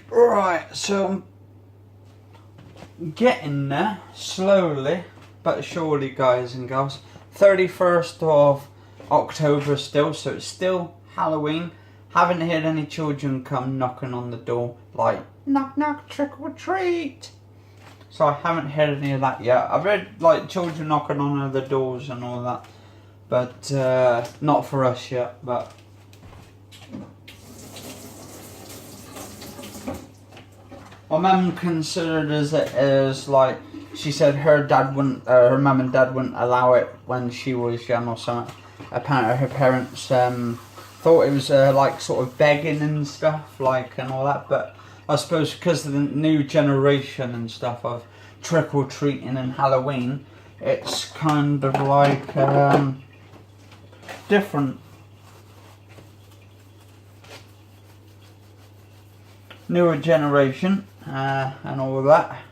Right, so I'm getting there slowly but surely, guys and girls. 31st of October still, so it's still Halloween. Haven't heard any children come knocking on the door like knock knock, trick or treat. So I haven't heard any of that yet. I've heard like children knocking on other doors and all that, but not for us yet. But my mum considered it as like, she said her mum and dad wouldn't allow it when she was young or something. Apparently her parents thought it was like sort of begging and stuff, like, and all that. But I suppose because of the new generation and stuff of trick or treating and Halloween, it's kind of like different. Newer generation and all that.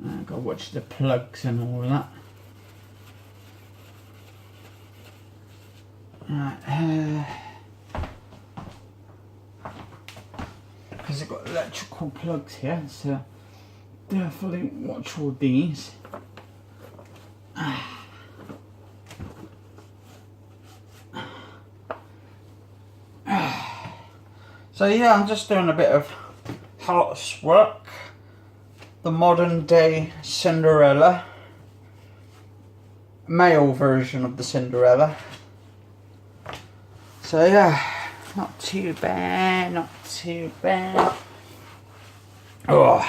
I've got to watch the plugs and all that. Because I've got electrical plugs here, so definitely watch all these. So yeah, I'm just doing a bit of housework. The modern day Cinderella. Male version of the Cinderella. So yeah, not too bad, not too bad. Oh,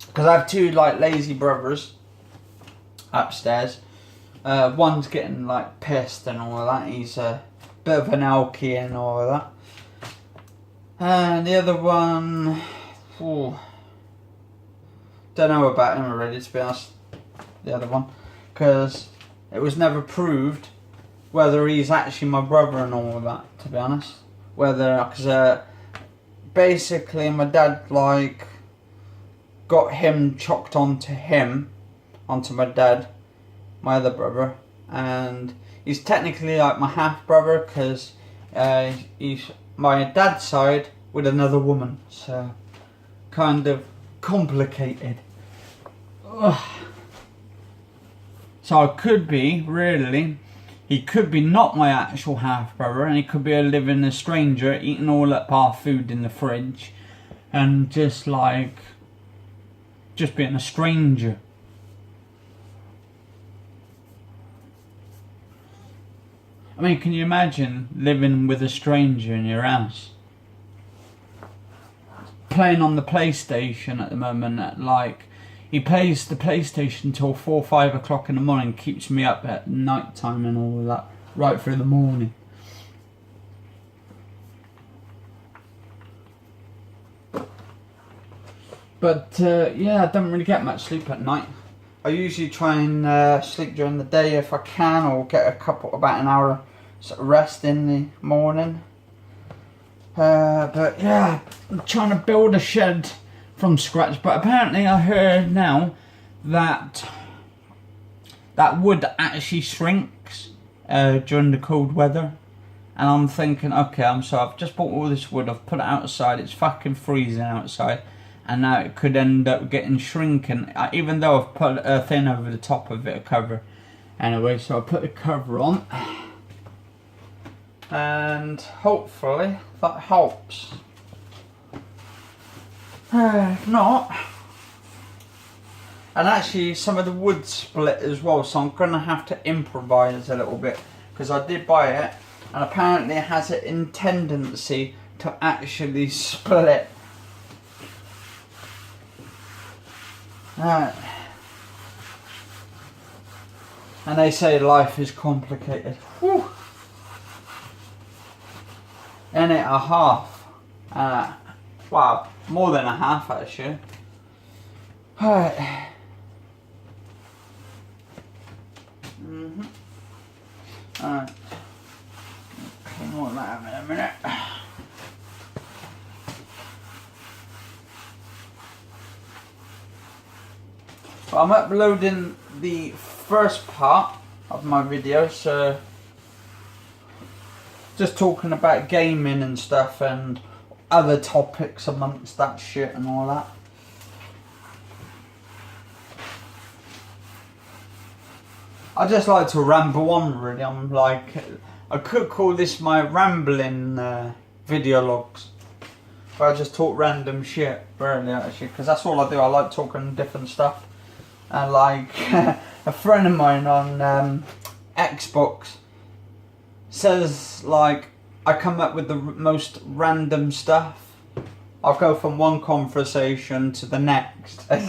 because I have two like lazy brothers upstairs. One's getting like pissed and all of that. He's a bit of an alky and all of that. And the other one, don't know about him already, to be honest. The other one, because it was never proved whether he's actually my brother and all of that, to be honest. Because basically my dad like got him chalked onto my dad, my other brother, and he's technically like my half brother because he's my dad's side with another woman, so kind of complicated. Ugh. So I could be, really, he could be not my actual half brother, and he could be a living a stranger eating all up our food in the fridge and just being a stranger. I mean, can you imagine living with a stranger in your house? Playing on the PlayStation at the moment, he plays the PlayStation till 4 or 5 o'clock in the morning, keeps me up at night time and all of that, right through the morning. But yeah, I don't really get much sleep at night. I usually try and sleep during the day if I can, or get about an hour sort of rest in the morning. But yeah, I'm trying to build a shed from scratch. But apparently I heard now that wood actually shrinks during the cold weather. And I'm thinking, okay, I've just bought all this wood, I've put it outside, it's fucking freezing outside. And now it could end up getting shrinking, even though I've put a thing over the top of it, a cover. Anyway, so I put the cover on. And hopefully that helps. If not, and actually some of the wood split as well, so I'm going to have to improvise a little bit, because I did buy it and apparently it has a tendency to actually split. Right. And they say life is complicated. Whew. In it a half. Wow, more than a half actually. Alright. Alright. Clean all that up in a minute. But I'm uploading the first part of my video, so just talking about gaming and stuff and other topics amongst that shit and all that. I just like to ramble on, really. I'm like, I could call this my rambling video logs, where I just talk random shit, really, actually, because that's all I do. I like talking different stuff. And like, a friend of mine on Xbox says, like, I come up with the most random stuff. I'll go from one conversation to the next. I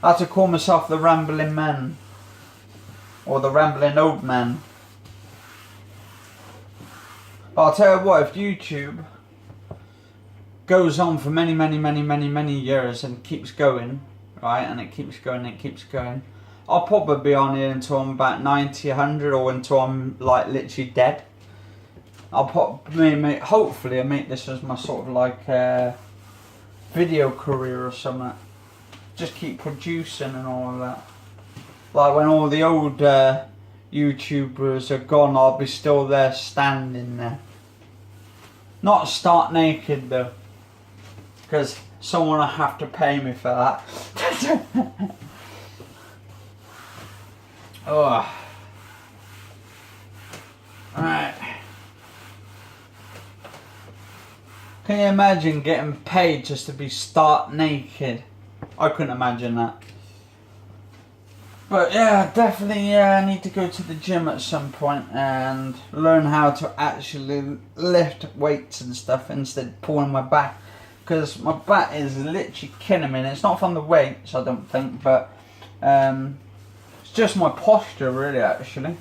have to call myself the rambling man, or the rambling old man. But I'll tell you what, if YouTube goes on for many years and keeps going, right, and it keeps going, I'll probably be on here until I'm about 90, 100, or until I'm like literally dead. I'll probably hopefully I'll make this as my sort of like video career or something. Just keep producing and all of that. Like when all the old YouTubers are gone, I'll be still there standing there. Not start naked though, because someone will have to pay me for that. Oh. Alright. Can you imagine getting paid just to be stark naked? I couldn't imagine that. But yeah, definitely I need to go to the gym at some point and learn how to actually lift weights and stuff instead of pulling my back. Because my back is literally killing me, and it's not from the weights, I don't think, but it's just my posture, really, actually.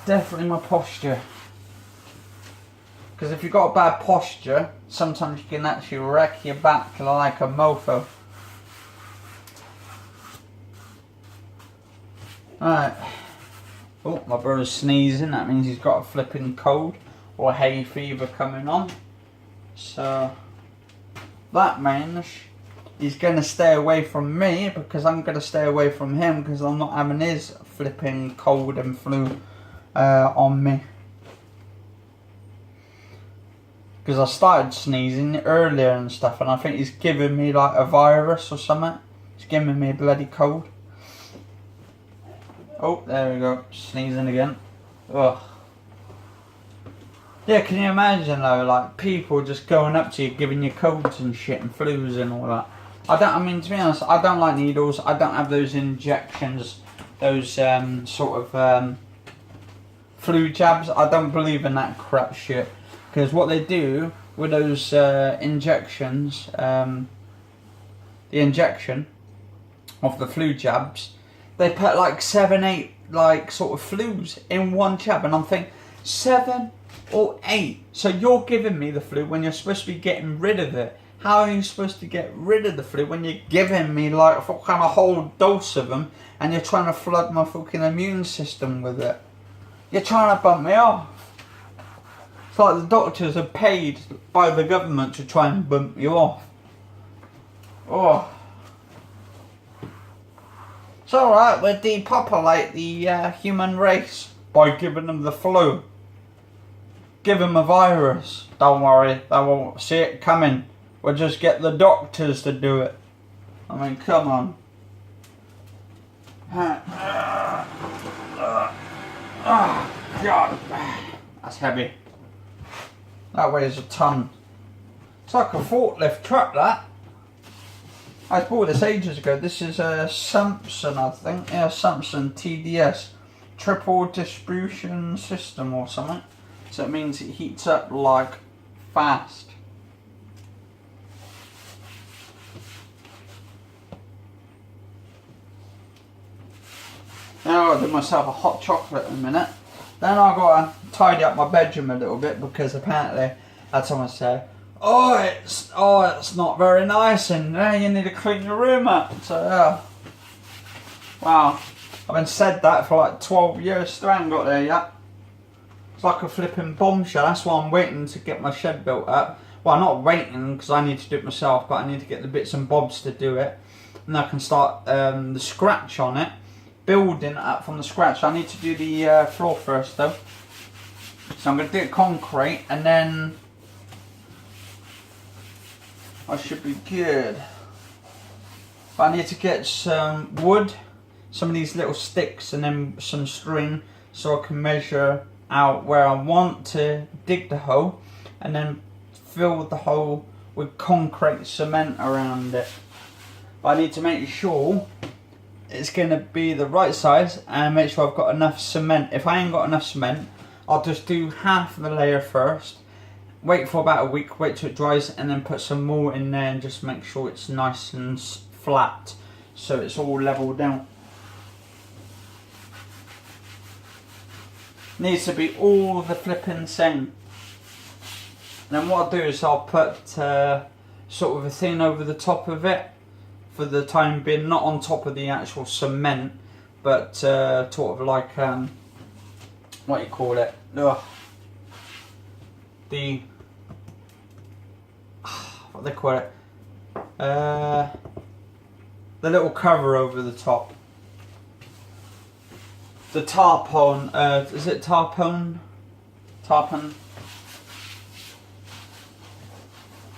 Definitely my posture. Because if you've got a bad posture, sometimes you can actually wreck your back like a mofo. Alright. Oh, my brother's sneezing. That means he's got a flipping cold or hay fever coming on. So that means he's going to stay away from me, because I'm going to stay away from him, because I'm not having his flipping cold and flu on me. Because I started sneezing earlier and stuff, and I think he's giving me like a virus or something. He's giving me a bloody cold. Oh, there we go, sneezing again. Ugh. Yeah, can you imagine though, like people just going up to you, giving you colds and shit and flus and all that. I mean, to be honest, I don't like needles. I don't have those injections, those sort of flu jabs. I don't believe in that crap shit. Because what they do with those injections, the injection of the flu jabs, they put like 7, 8 like sort of flus in one jab, and I'm thinking 7 or 8. So you're giving me the flu when you're supposed to be getting rid of it. How are you supposed to get rid of the flu when you're giving me like a whole dose of them, and you're trying to flood my fucking immune system with it? You're trying to bump me off. It's like the doctors are paid by the government to try and bump you off. Oh. It's alright, we'll depopulate the human race by giving them the flu. Give them a virus. Don't worry, they won't see it coming. We'll just get the doctors to do it. I mean, come on. Oh, God. That's heavy. That weighs a ton. It's like a forklift truck, that. I bought this ages ago. This is a Samsung, I think. Yeah, Samsung TDS. Triple distribution system or something. So it means it heats up like fast. Now I'll do myself a hot chocolate in a minute. Then I've got to tidy up my bedroom a little bit, because apparently I had someone say, oh it's not very nice, and you need to clean your room up. So yeah. Wow. I've been said that for like 12 years, still haven't got there yet. It's like a flipping bombshell. That's why I'm waiting to get my shed built up. Well, I'm not waiting because I need to do it myself, but I need to get the bits and bobs to do it. And I can start the scratch on it, building it up from the scratch. I need to do the floor first though. So I'm going to do it concrete and then I should be good. But I need to get some wood, some of these little sticks and then some string so I can measure out where I want to dig the hole and then fill the hole with concrete cement around it. But I need to make sure it's going to be the right size and make sure I've got enough cement. If I ain't got enough cement, I'll just do half of the layer first, wait for about a week, wait till it dries and then put some more in there and just make sure it's nice and flat so it's all leveled down. Needs to be all the flipping same. And then what I'll do is I'll put sort of a thing over the top of it for the time being, not on top of the actual cement, but sort of like what you call it? Ugh. The what they call it? The little cover over the top. The tarpaulin. Is it tarpaulin? Tarpaulin.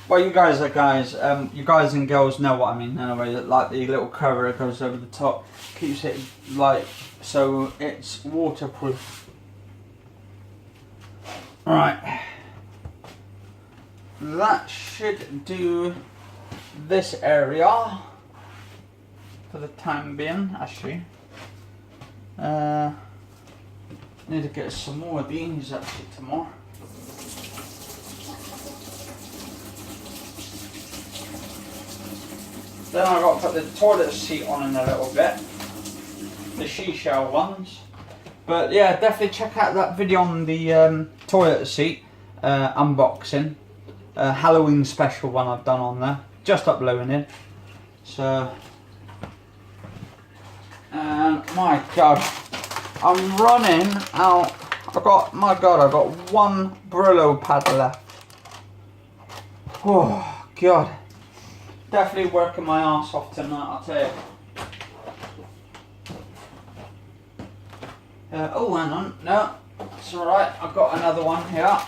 Well, you guys are guys. You guys and girls know what I mean. Anyway, like the little cover that goes over the top, keeps it like so it's waterproof. Right, that should do this area for the time being. Actually, need to get some more of these actually tomorrow. Then I've got to put the toilet seat on in a little bit, the seashell ones. But yeah, definitely check out that video on the toilet seat unboxing. Halloween special one I've done on there. Just uploading it. So, my God, I'm running out. I've got one Brillo pad left. Oh God, definitely working my arse off tonight, I'll tell you. Oh, hang on, no, it's alright, I've got another one here.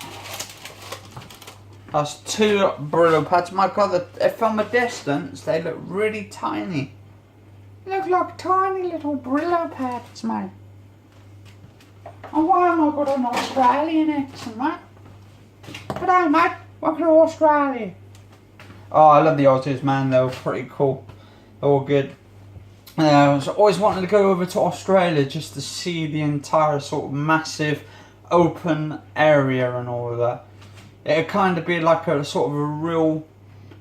That's 2 Brillo pads. My God, from a distance, they look really tiny. They look like tiny little Brillo pads, mate. And why am I got an Australian accent, mate? G'day, mate, welcome to Australia. Oh, I love the Aussies, man, they're pretty cool. They're all good. I was always wanting to go over to Australia just to see the entire sort of massive open area and all of that. It'd kind of be like a sort of a real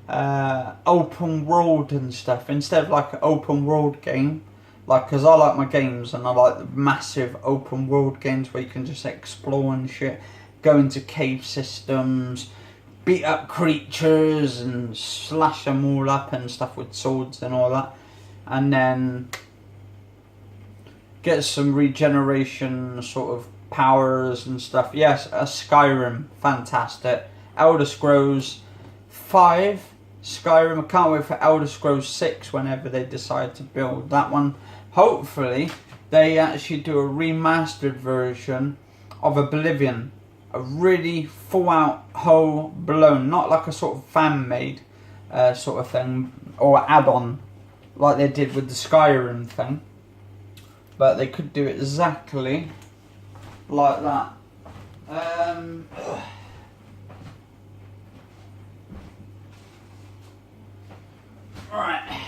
open world and stuff instead of like an open world game. Like, because I like my games and I like the massive open world games where you can just explore and shit, go into cave systems, beat up creatures and slash them all up and stuff with swords and all that. And then get some regeneration sort of powers and stuff. Yes, a Skyrim, fantastic. Elder Scrolls 5, Skyrim. I can't wait for Elder Scrolls 6 whenever they decide to build that one. Hopefully they actually do a remastered version of Oblivion. A really full out, whole blown, not like a sort of fan made sort of thing or add-on like they did with the Skyrim thing, but they could do it exactly like that. Right,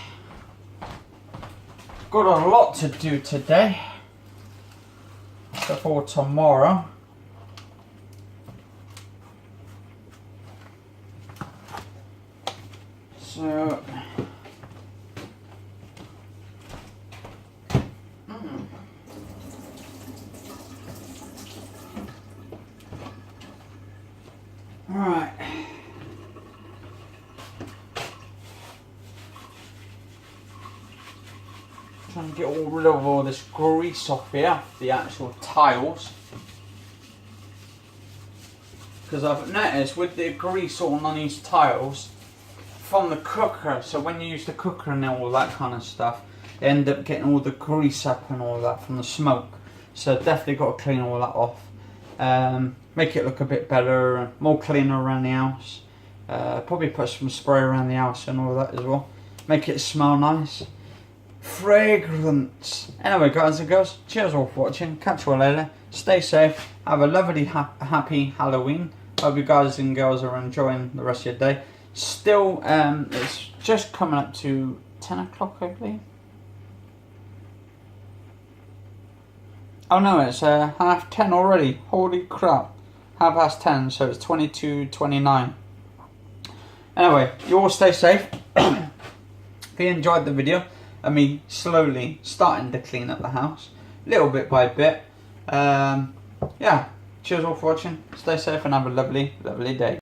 got a lot to do today before tomorrow. So alright. Trying to get rid of all this grease off here, the actual tiles. because I've noticed with the grease all on these tiles from the cooker, so when you use the cooker and all that kind of stuff, you end up getting all the grease up and all that from the smoke. So definitely got to clean all that off. Make it look a bit better and more cleaner around the house. Probably put some spray around the house and all that as well. Make it smell nice. Fragrance. Anyway, guys and girls, cheers all for watching. Catch you all later. Stay safe. Have a lovely, happy Halloween. Hope you guys and girls are enjoying the rest of your day. Still, it's just coming up to 10 o'clock, I believe. Oh no, it's 10:30 already. Holy crap. 10:30, so it's 22:29. Anyway, you all stay safe. If you enjoyed the video of me slowly starting to clean up the house, little bit by bit. Yeah, cheers all for watching. Stay safe and have a lovely, lovely day.